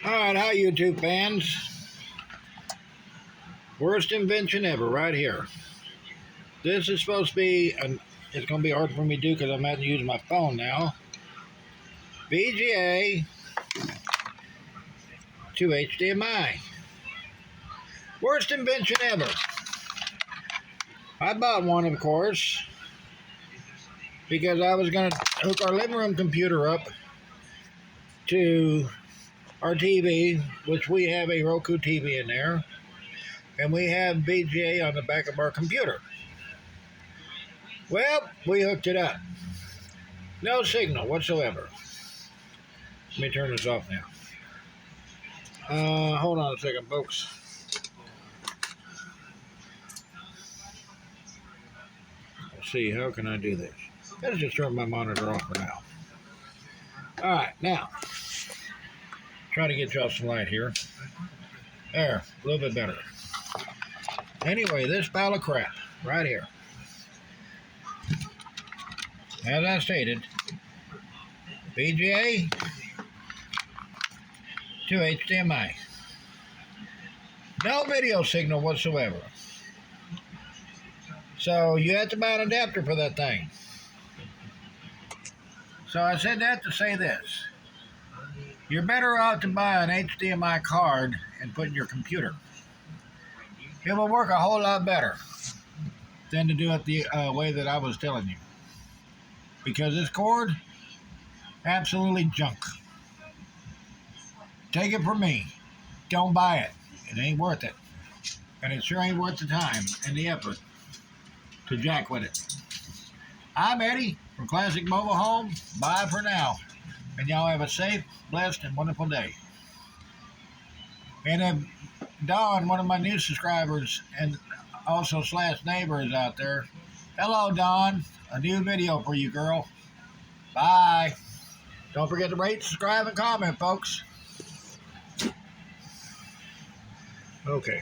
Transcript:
Alright, hi YouTube fans. Worst invention ever, right here. This is supposed to be, it's going to be hard for me to do because I'm having to use my phone now. VGA to HDMI. Worst invention ever. I bought one, of course, because I was going to hook our living room computer up to our TV, which we have a Roku TV in there, and we have VGA on the back of our computer. Well, we hooked it up. No signal whatsoever. Let me turn this off now. Hold on a second, folks. Let's see, how can I do this? Let's just turn my monitor off for now. Alright, now. Try to get y'all some light here. There, a little bit better. Anyway, this pile of crap, right here. As I stated, VGA to HDMI. No video signal whatsoever. So you have to buy an adapter for that thing. So I said that to say this. You're better off to buy an HDMI card and put in your computer. It will work a whole lot better than to do it the way that I was telling you. Because this cord, absolutely junk. Take it from me. Don't buy it. It ain't worth it. And it sure ain't worth the time and the effort to jack with it. I'm Eddie from Classic Mobile Home. Bye for now. And y'all have a safe, blessed, and wonderful day. And Dawn, one of my new subscribers and also / neighbor is out there. Hello, Dawn. A new video for you, girl. Bye. Don't forget to rate, subscribe, and comment, folks. Okay.